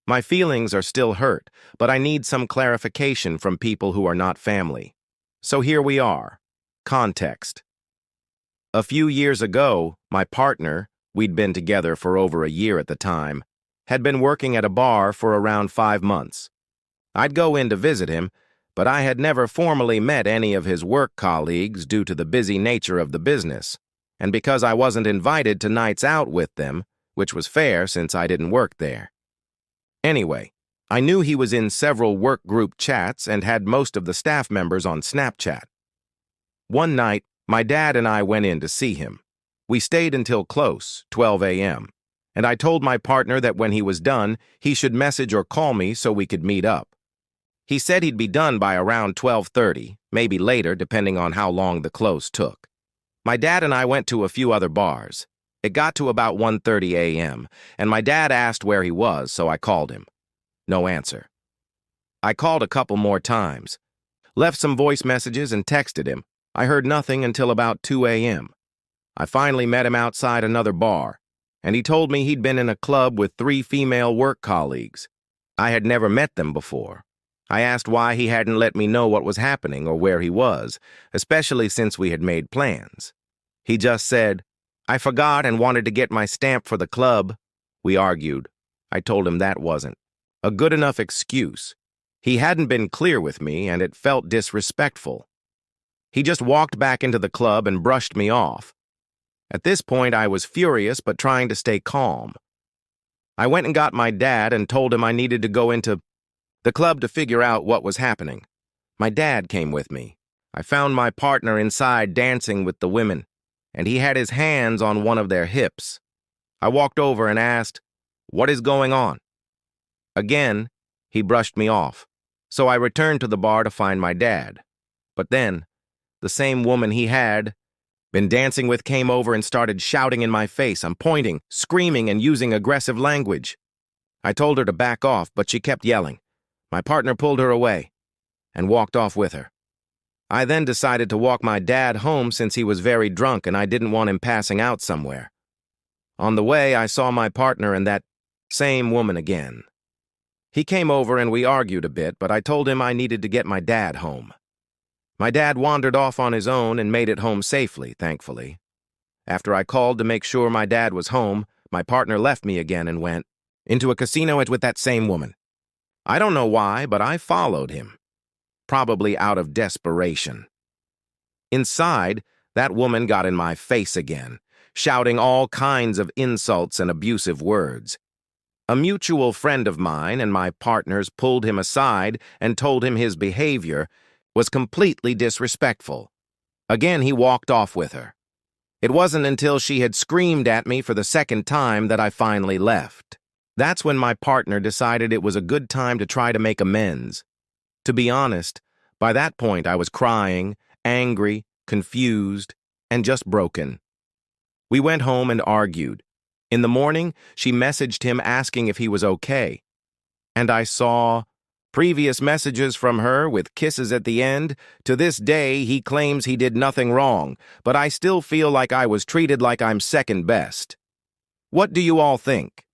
My feelings are still hurt, but I need some clarification from people who are not family. So here we are. Context. A few years ago, my partner, we'd been together for over a year at the time, had been working at a bar for around 5 months. I'd go in to visit him, but I had never formally met any of his work colleagues due to the busy nature of the business, and because I wasn't invited to nights out with them, which was fair since I didn't work there. Anyway, I knew he was in several work group chats and had most of the staff members on Snapchat. One night, my dad and I went in to see him. We stayed until close, 12 a.m., and I told my partner that when he was done, he should message or call me so we could meet up. He said he'd be done by around 12:30, maybe later depending on how long the close took. My dad and I went to a few other bars. It got to about 1:30 a.m., and my dad asked where he was, so I called him. No answer. I called a couple more times, left some voice messages and texted him. I heard nothing until about 2 a.m. I finally met him outside another bar, and he told me he'd been in a club with 3 female work colleagues. I had never met them before. I asked why he hadn't let me know what was happening or where he was, especially since we had made plans. He just said, "I forgot and wanted to get my stamp for the club." We argued. I told him that wasn't a good enough excuse. He hadn't been clear with me, and it felt disrespectful. He just walked back into the club and brushed me off. At this point, I was furious but trying to stay calm. I went and got my dad and told him I needed to go into the club to figure out what was happening. My dad came with me. I found my partner inside dancing with the women, and he had his hands on one of their hips. I walked over and asked, "What is going on?" Again, he brushed me off, so I returned to the bar to find my dad. But then, the same woman he had been dancing with came over and started shouting in my face. I'm pointing, screaming, and using aggressive language. I told her to back off, but she kept yelling. My partner pulled her away and walked off with her. I then decided to walk my dad home since he was very drunk and I didn't want him passing out somewhere. On the way, I saw my partner and that same woman again. He came over and we argued a bit, but I told him I needed to get my dad home. My dad wandered off on his own and made it home safely, thankfully. After I called to make sure my dad was home, my partner left me again and went into a casino with that same woman. I don't know why, but I followed him, probably out of desperation. Inside, that woman got in my face again, shouting all kinds of insults and abusive words. A mutual friend of mine and my partners pulled him aside and told him his behavior was completely disrespectful. Again, he walked off with her. It wasn't until she had screamed at me for the second time that I finally left. That's when my partner decided it was a good time to try to make amends. To be honest, by that point I was crying, angry, confused, and just broken. We went home and argued. In the morning, she messaged him asking if he was okay. And I saw previous messages from her with kisses at the end. To this day, he claims he did nothing wrong, but I still feel like I was treated like I'm second best. What do you all think?